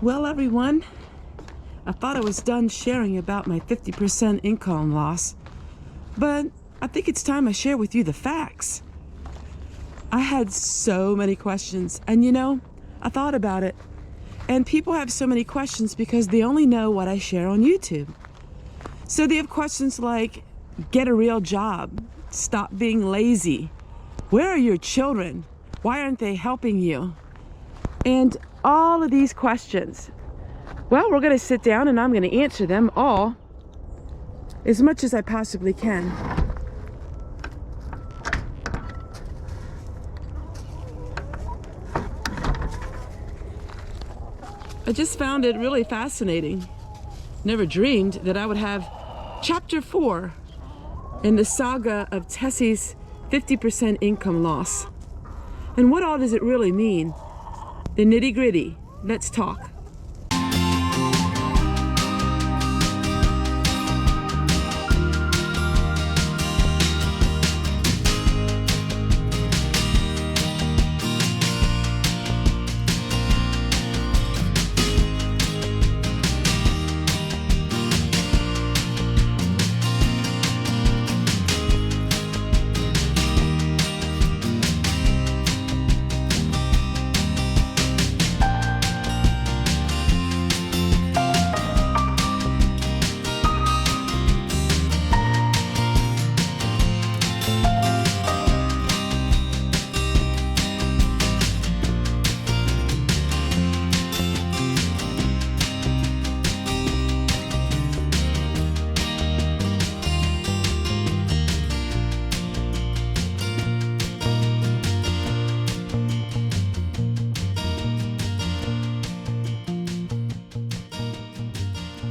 Well, everyone, I thought I was done sharing about my 50% income loss, but I think it's time I share with you the facts. I had so many questions, and I thought about it, and people have so many questions because they only know what I share on YouTube. So they have questions like, get a real job, stop being lazy, where are your children, why aren't they helping you? And all of these questions, well, we're going to sit down and I'm going to answer them all as much as I possibly can. I just found it really fascinating. Never dreamed that I would have chapter 4 in the saga of Tessie's 50% income loss. And what all does it really mean? The nitty-gritty. Let's talk.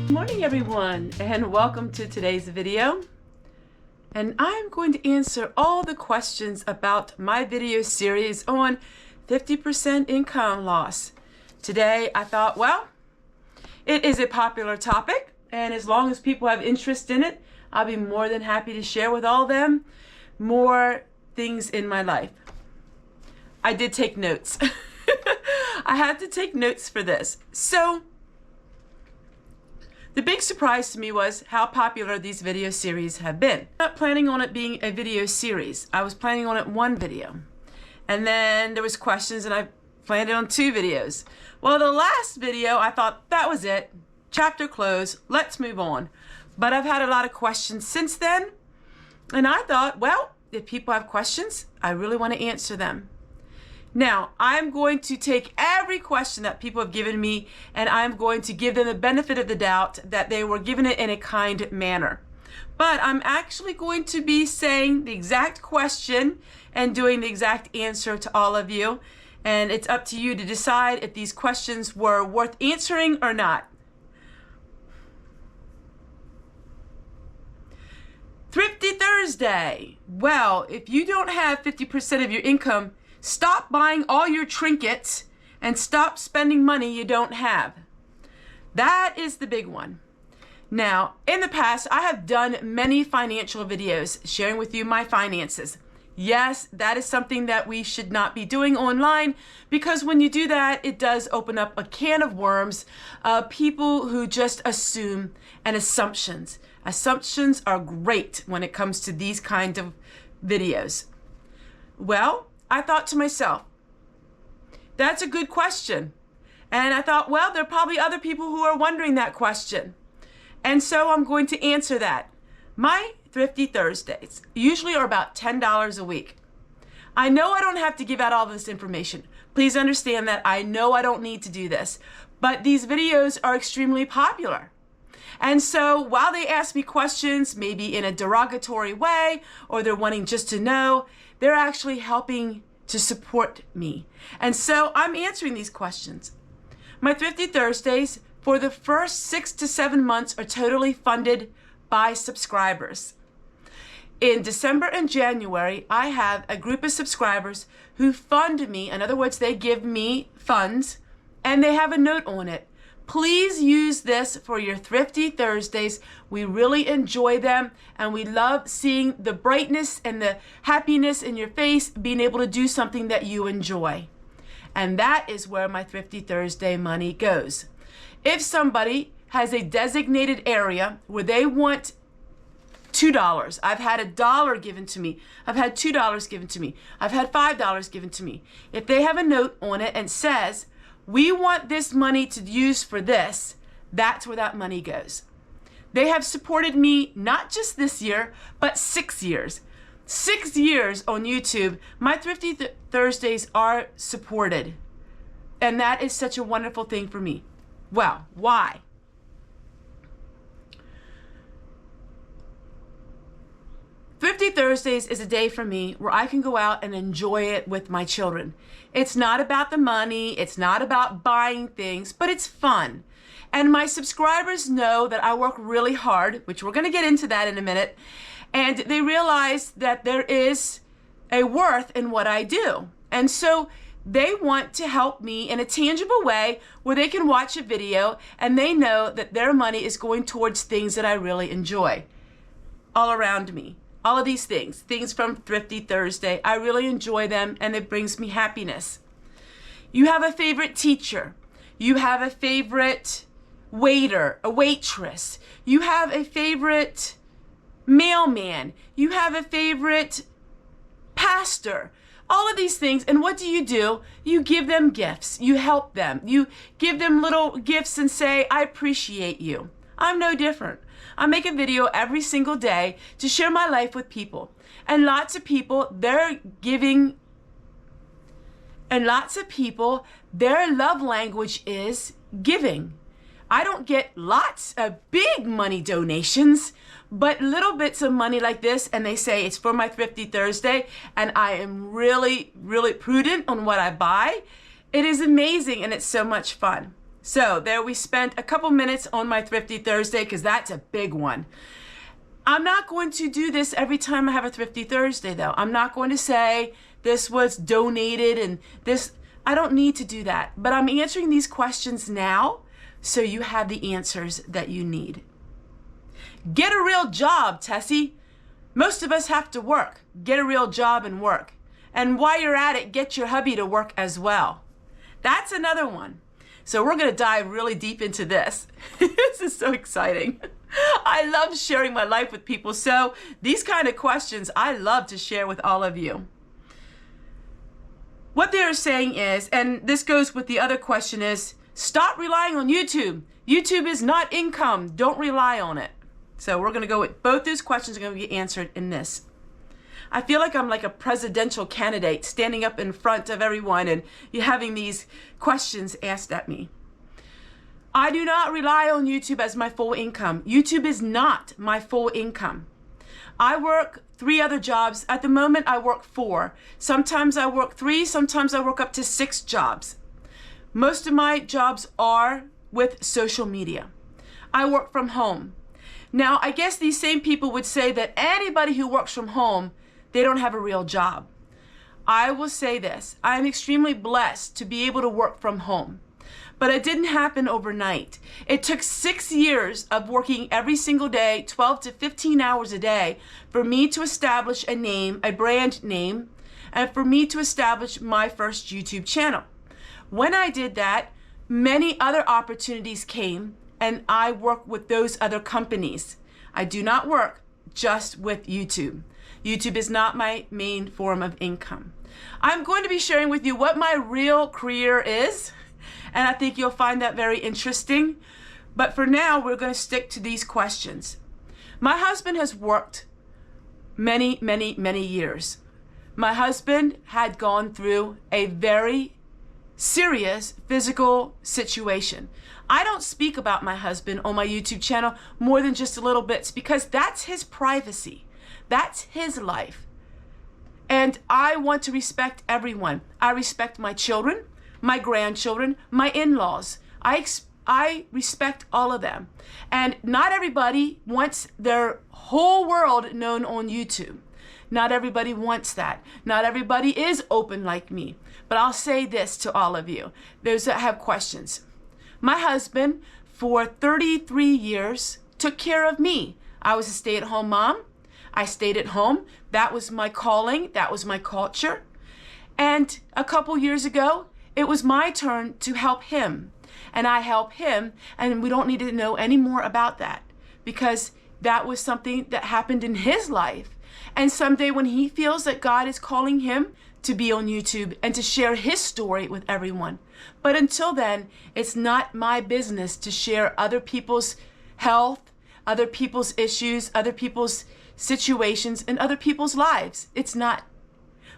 Good morning, everyone, and welcome to today's video. And I'm going to answer all the questions about my video series on 50% income loss. Today I thought, well, it is a popular topic, and as long as people have interest in it, I'll be more than happy to share with all of them more things in my life. I did take notes. I had to take notes for this. So the big surprise to me was how popular these video series have been. I'm not planning on it being a video series. I was planning on it one video. And then there was questions and I planned it on 2 videos. Well, the last video, I thought that was it. Chapter closed, let's move on. But I've had a lot of questions since then. And I thought, well, if people have questions, I really want to answer them. Now, I'm going to take every question that people have given me and I'm going to give them the benefit of the doubt that they were given it in a kind manner. But I'm actually going to be saying the exact question and doing the exact answer to all of you. And it's up to you to decide if these questions were worth answering or not. Thrifty Thursday. Well, if you don't have 50% of your income, stop buying all your trinkets and stop spending money you don't have. That is the big one. Now, in the past, I have done many financial videos sharing with you my finances. Yes, that is something that we should not be doing online because when you do that, it does open up a can of worms of people who just assume and assumptions. Assumptions are great when it comes to these kind of videos. Well, I thought to myself, that's a good question. And I thought, well, there are probably other people who are wondering that question. And so I'm going to answer that. My Thrifty Thursdays usually are about $10 a week. I know I don't have to give out all this information. Please understand that I know I don't need to do this, but these videos are extremely popular. And so while they ask me questions, maybe in a derogatory way, or they're wanting just to know, they're actually helping to support me. And so I'm answering these questions. My Thrifty Thursdays for the first 6 to 7 months are totally funded by subscribers. In December and January, I have a group of subscribers who fund me. In other words, they give me funds and they have a note on it. Please use this for your Thrifty Thursdays. We really enjoy them and we love seeing the brightness and the happiness in your face, being able to do something that you enjoy. And that is where my Thrifty Thursday money goes. If somebody has a designated area where they want $2, I've had $1 given to me, I've had $2 given to me, I've had $5 given to me. If they have a note on it and says, we want this money to use for this, that's where that money goes. They have supported me not just this year, but 6 years. 6 years on YouTube, my Thrifty Thursdays are supported. And that is such a wonderful thing for me. Well, why? Thrifty Thursdays is a day for me where I can go out and enjoy it with my children. It's not about the money, it's not about buying things, but it's fun. And my subscribers know that I work really hard, which we're going to get into that in a minute. And they realize that there is a worth in what I do. And so they want to help me in a tangible way where they can watch a video and they know that their money is going towards things that I really enjoy all around me. All of these things from Thrifty Thursday, I really enjoy them and it brings me happiness. You have a favorite teacher. You have a favorite waiter, a waitress. You have a favorite mailman. You have a favorite pastor. All of these things. And what do? You give them gifts. You help them. You give them little gifts and say, I appreciate you. I'm no different. I make a video every single day to share my life with people. And lots of people, their love language is giving. I don't get lots of big money donations, but little bits of money like this, and they say it's for my Thrifty Thursday, and I am really, really prudent on what I buy. It is amazing, and it's so much fun. So there we spent a couple minutes on my Thrifty Thursday, because that's a big one. I'm not going to do this every time I have a Thrifty Thursday, though. I'm not going to say this was donated and this. I don't need to do that, but I'm answering these questions now so you have the answers that you need. Get a real job, Tessie. Most of us have to work. Get a real job and work. And while you're at it, get your hubby to work as well. That's another one. So we're going to dive really deep into this. This is so exciting. I love sharing my life with people. So these kind of questions I love to share with all of you. What they're saying is, and this goes with the other question, is stop relying on YouTube. YouTube is not income. Don't rely on it. So we're going to go with both those questions are going to be answered in this. I feel like I'm like a presidential candidate standing up in front of everyone and you're having these questions asked at me. I do not rely on YouTube as my full income. YouTube is not my full income. I work 3 other jobs. At the moment, I work 4. Sometimes I work 3. Sometimes I work up to 6 jobs. Most of my jobs are with social media. I work from home. Now, I guess these same people would say that anybody who works from home, they don't have a real job. I will say this. I'm extremely blessed to be able to work from home. But it didn't happen overnight. It took 6 years of working every single day, 12 to 15 hours a day, for me to establish a name, a brand name, and for me to establish my first YouTube channel. When I did that, many other opportunities came, and I work with those other companies. I do not work just with YouTube. YouTube is not my main form of income. I'm going to be sharing with you what my real career is, and I think you'll find that very interesting. But for now, we're going to stick to these questions. My husband has worked many, many, many years. My husband had gone through a very serious physical situation. I don't speak about my husband on my YouTube channel more than just a little bit because that's his privacy. That's his life. And I want to respect everyone. I respect my children, my grandchildren, my in-laws. I respect all of them. And not everybody wants their whole world known on YouTube. Not everybody wants that. Not everybody is open like me. But I'll say this to all of you, those that have questions. My husband, for 33 years, took care of me. I was a stay-at-home mom. I stayed at home. That was my calling. That was my culture. And a couple years ago, it was my turn to help him. And I help him, and we don't need to know any more about that, because that was something that happened in his life. And someday when he feels that God is calling him to be on YouTube and to share his story with everyone. But until then, it's not my business to share other people's health, other people's issues, other people's situations, and other people's lives. It's not.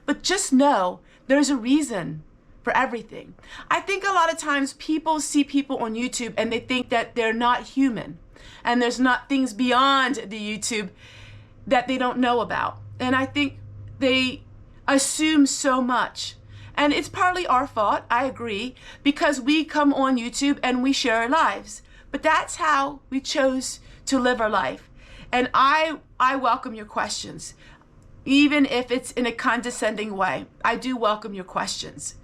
But just know there's a reason for everything. I think a lot of times people see people on YouTube and they think that they're not human, and there's not things beyond the YouTube that they don't know about. And I think they assume so much. And it's partly our fault, I agree, because we come on YouTube and we share our lives. But that's how we chose to live our life. And I welcome your questions, even if it's in a condescending way. I do welcome your questions.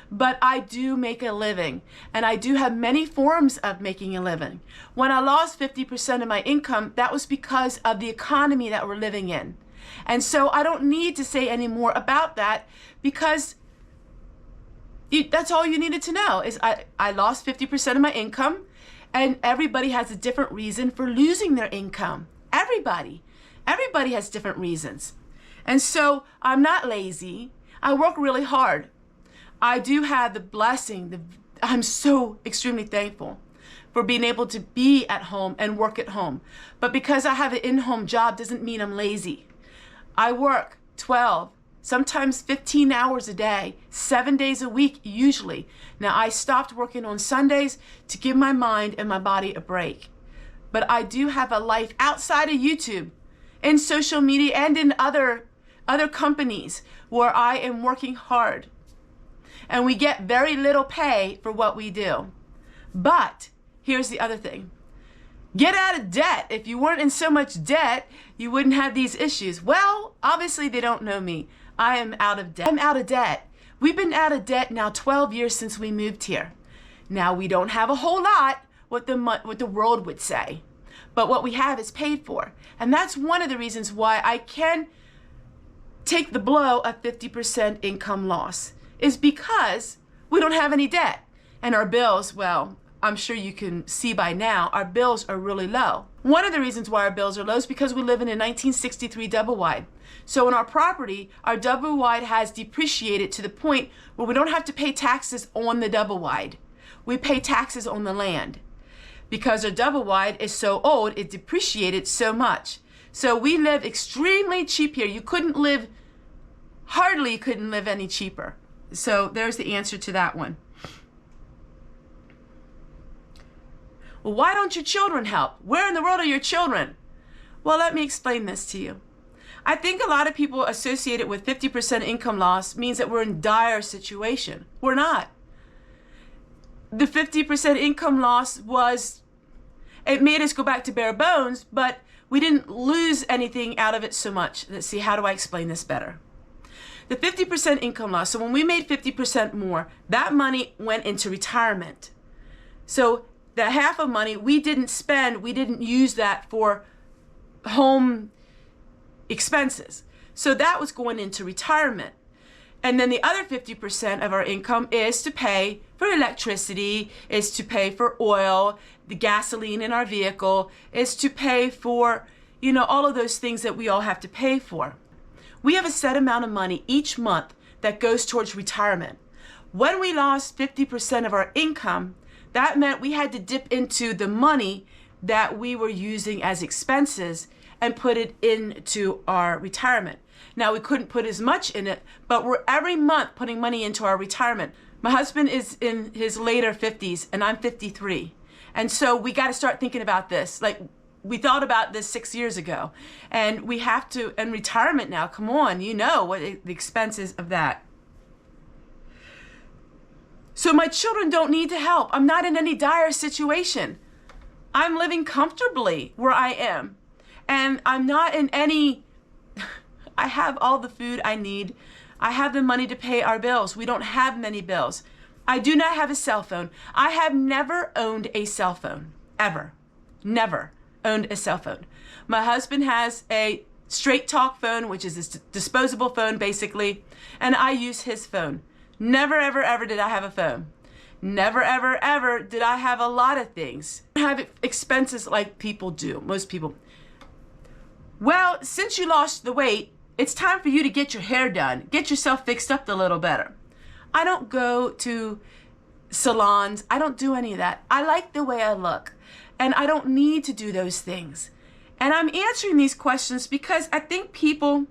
But I do make a living, and I do have many forms of making a living. When I lost 50% of my income, that was because of the economy that we're living in. And so I don't need to say any more about that, because that's all you needed to know is I lost 50% of my income, and everybody has a different reason for losing their income. Everybody has different reasons. And so I'm not lazy. I work really hard. I do have the blessing, I'm so extremely thankful for being able to be at home and work at home. But because I have an in-home job doesn't mean I'm lazy. I work 12, sometimes 15 hours a day, 7 days a week usually. Now I stopped working on Sundays to give my mind and my body a break. But I do have a life outside of YouTube, in social media and in other companies where I am working hard. And we get very little pay for what we do. But here's the other thing. Get out of debt. If you weren't in so much debt, you wouldn't have these issues. Well, obviously they don't know me. I am out of debt. I'm out of debt. We've been out of debt now 12 years since we moved here. Now we don't have a whole lot, what the world would say. But what we have is paid for. And that's one of the reasons why I can take the blow of 50% income loss, is because we don't have any debt. And our bills, well, I'm sure you can see by now, our bills are really low. One of the reasons why our bills are low is because we live in a 1963 double wide. So in our property, our double wide has depreciated to the point where we don't have to pay taxes on the double wide. We pay taxes on the land. Because our double wide is so old, it depreciated so much. So we live extremely cheap here. You couldn't live any cheaper. So there's the answer to that one. Well, why don't your children help? Where in the world are your children? Well, let me explain this to you. I think a lot of people associate it with 50% income loss means that we're in dire situation. We're not. The 50% income loss it made us go back to bare bones, but we didn't lose anything out of it so much. Let's see, how do I explain this better? The 50% income loss, so when we made 50% more, that money went into retirement. So the half of money we didn't spend, we didn't use that for home expenses. So that was going into retirement. And then the other 50% of our income is to pay for electricity, is to pay for oil, the gasoline in our vehicle, is to pay for, all of those things that we all have to pay for. We have a set amount of money each month that goes towards retirement. When we lost 50% of our income, that meant we had to dip into the money that we were using as expenses and put it into our retirement. Now, we couldn't put as much in it, but we're every month putting money into our retirement. My husband is in his later 50s and I'm 53. And so we got to start thinking about this. Like, we thought about this 6 years ago, and we have to, and retirement now, come on, what the expenses of that. So my children don't need to help. I'm not in any dire situation. I'm living comfortably where I am. And I'm not in any, I have all the food I need. I have the money to pay our bills. We don't have many bills. I do not have a cell phone. I have never owned a cell phone, ever. Never owned a cell phone. My husband has a straight talk phone, which is a disposable phone basically, and I use his phone. Never, ever, ever did I have a phone. Never, ever, ever did I have a lot of things. I have expenses like people do, most people. Well, since you lost the weight, it's time for you to get your hair done. Get yourself fixed up a little better. I don't go to salons. I don't do any of that. I like the way I look, and I don't need to do those things. And I'm answering these questions because I think people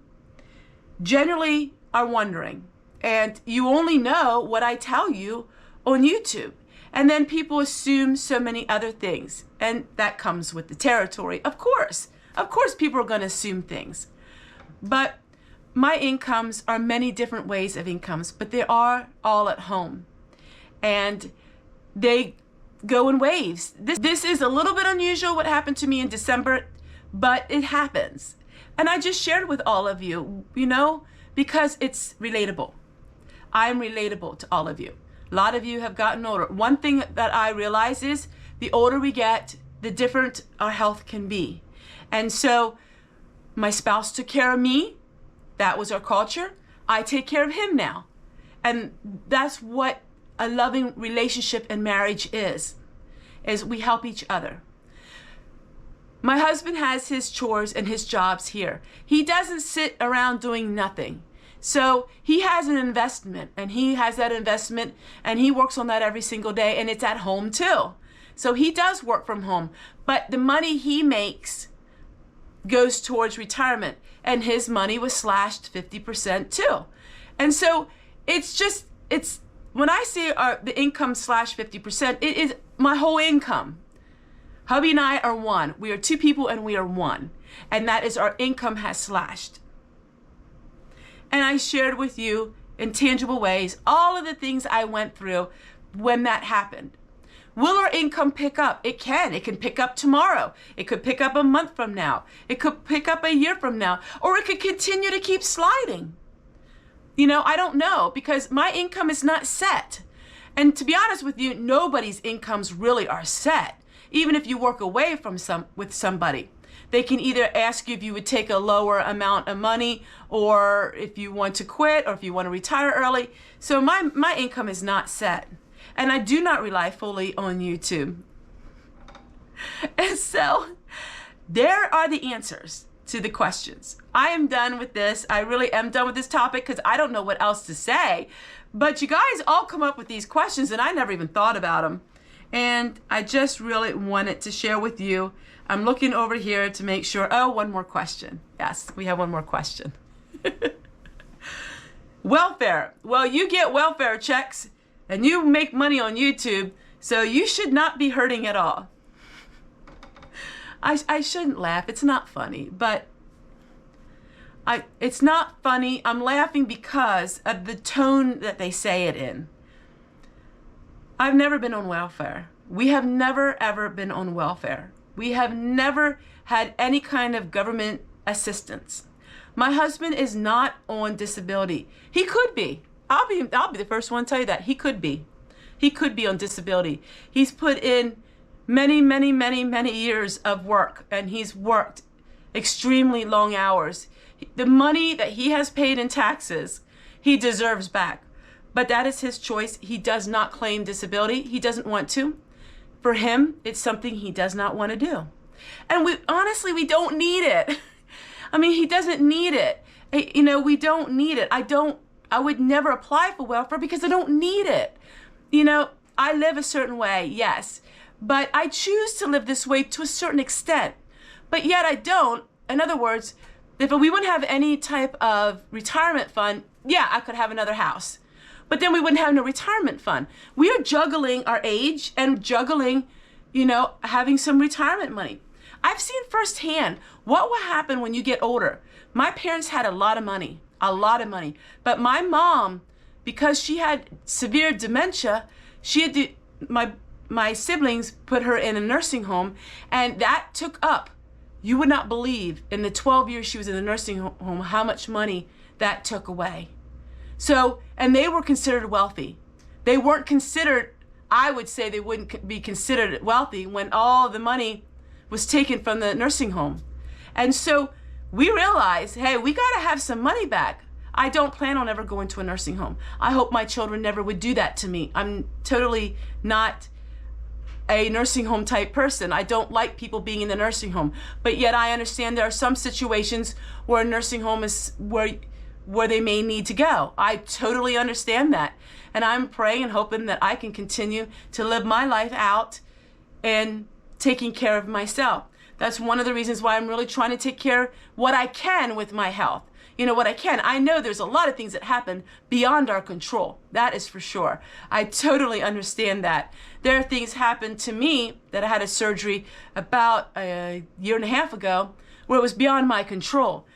generally are wondering, and you only know what I tell you on YouTube. And then people assume so many other things, and that comes with the territory. Of course people are going to assume things. But my incomes are many different ways of incomes, but they are all at home. And they go in waves. This is a little bit unusual what happened to me in December, but it happens. And I just shared with all of you, because it's relatable. I'm relatable to all of you. A lot of you have gotten older. One thing that I realize is the older we get, the different our health can be. And so my spouse took care of me. That was our culture. I take care of him now. And that's what a loving relationship and marriage is we help each other. My husband has his chores and his jobs here. He doesn't sit around doing nothing. So he has an investment, and he has that investment, and he works on that every single day, and it's at home too. So he does work from home, but the money he makes goes towards retirement, and his money was slashed 50% too. And so it's when I say the income slash 50%, it is my whole income. Hubby and I are one. We are two people and we are one. And that is our income has slashed. And I shared with you in tangible ways all of the things I went through when that happened. Will our income pick up? It can. It can pick up tomorrow. It could pick up a month from now. It could pick up a year from now. Or it could continue to keep sliding. I don't know, because my income is not set. And to be honest with you, nobody's incomes really are set. Even if you work away from with somebody, they can either ask you if you would take a lower amount of money, or if you want to quit, or if you want to retire early. So my income is not set. And I do not rely fully on YouTube. And so there are the answers to the questions. I am done with this. I really am done with this topic because I don't know what else to say. But you guys all come up with these questions and I never even thought about them. And I just really wanted to share with you. I'm looking over here to make sure. Oh, one more question. Yes, we have one more question. Welfare. Well, you get welfare checks and you make money on YouTube, so you should not be hurting at all. I shouldn't laugh. It's not funny, but it's not funny. I'm laughing because of the tone that they say it in. I've never been on welfare. We have never, ever been on welfare. We have never had any kind of government assistance. My husband is not on disability. He could be. I'll be the first one to tell you that. He could be. He could be on disability. He's put in many, many, many, many years of work, and he's worked extremely long hours. The money that he has paid in taxes, he deserves back. But that is his choice. He does not claim disability. He doesn't want to. For him, it's something he does not want to do. And honestly, we don't need it. I mean, he doesn't need it. We don't need it. I would never apply for welfare because I don't need it. I live a certain way, yes, but I choose to live this way to a certain extent. But yet I don't. In other words, if we wouldn't have any type of retirement fund, yeah, I could have another house. But then we wouldn't have no retirement fund. We are juggling our age and juggling, having some retirement money. I've seen firsthand what will happen when you get older. My parents had a lot of money. But my mom, because she had severe dementia, she had my siblings put her in a nursing home, and that took up, you would not believe, in the 12 years she was in the nursing home, how much money that took away. So, and they were considered wealthy. They weren't considered, I would say they wouldn't be considered wealthy when all the money was taken from the nursing home. And so we realized, hey, we got to have some money back. I don't plan on ever going to a nursing home. I hope my children never would do that to me. I'm totally not a nursing home type person. I don't like people being in the nursing home. But yet I understand there are some situations where a nursing home is where they may need to go. I totally understand that. And I'm praying and hoping that I can continue to live my life out and taking care of myself. That's one of the reasons why I'm really trying to take care of what I can with my health. You know, what I can. I know there's a lot of things that happen beyond our control. That is for sure. I totally understand that. There are things happened to me that I had a surgery about a year and a half ago where it was beyond my control.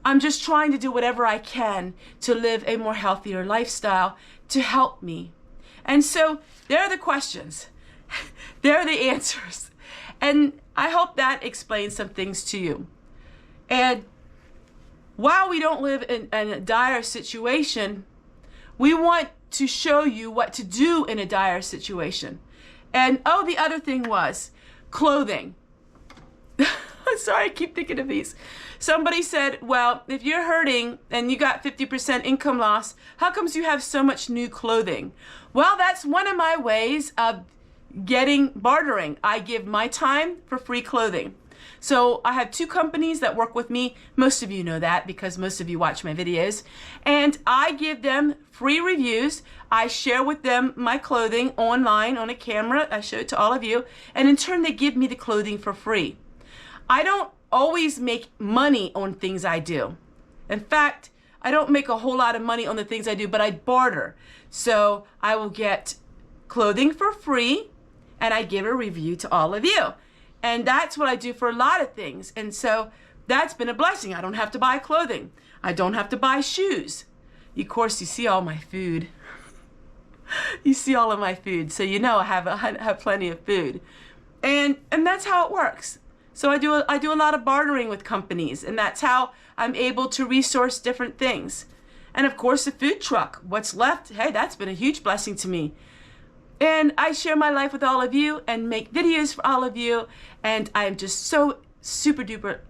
I'm just trying to do whatever I can to live a more healthier lifestyle to help me. And so there are the questions. There are the answers. And I hope that explains some things to you. And while we don't live in a dire situation, we want to show you what to do in a dire situation. And oh, the other thing was clothing. Sorry, I keep thinking of these. Somebody said, well, if you're hurting and you got 50% income loss, how comes you have so much new clothing? Well, that's one of my ways of getting bartering. I give my time for free clothing. So I have 2 companies that work with me. Most of you know that because most of you watch my videos. And I give them free reviews. I share with them my clothing online on a camera. I show it to all of you. And in turn, they give me the clothing for free. I don't always make money on things I do. In fact, I don't make a whole lot of money on the things I do, but I barter. So I will get clothing for free and I give a review to all of you. And that's what I do for a lot of things. And so that's been a blessing. I don't have to buy clothing. I don't have to buy shoes. Of course, you see all my food. You see all of my food. So you know I have plenty of food. And that's how it works. So I do a lot of bartering with companies, and that's how I'm able to resource different things. And of course, the food truck, what's left, hey, that's been a huge blessing to me. And I share my life with all of you and make videos for all of you. And I'm just so super duper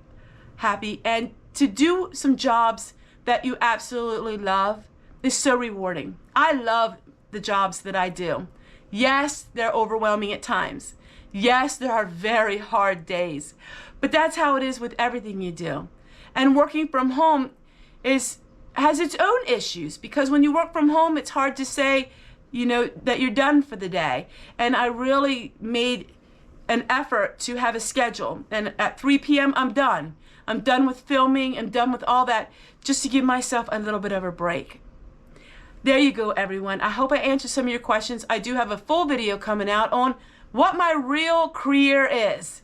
happy. And to do some jobs that you absolutely love is so rewarding. I love the jobs that I do. Yes, they're overwhelming at times. Yes, there are very hard days, but that's how it is with everything you do. And working from home has its own issues, because when you work from home, it's hard to say, you know, that you're done for the day. And I really made an effort to have a schedule. And at 3 p.m., I'm done. I'm done with filming. I'm done with all that, just to give myself a little bit of a break. There you go, everyone. I hope I answered some of your questions. I do have a full video coming out on what my real career is.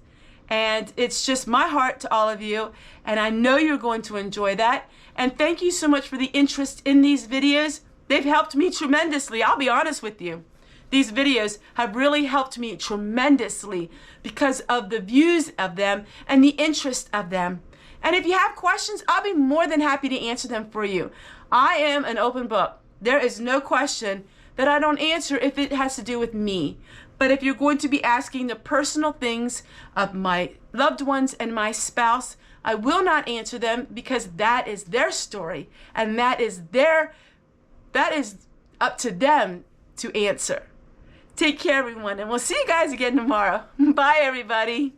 And it's just my heart to all of you. And I know you're going to enjoy that. And thank you so much for the interest in these videos. They've helped me tremendously. I'll be honest with you. These videos have really helped me tremendously because of the views of them and the interest of them. And if you have questions, I'll be more than happy to answer them for you. I am an open book. There is no question that I don't answer if it has to do with me. But if you're going to be asking the personal things of my loved ones and my spouse, I will not answer them, because that is their story and that is up to them to answer. Take care, everyone, and we'll see you guys again tomorrow. Bye, everybody.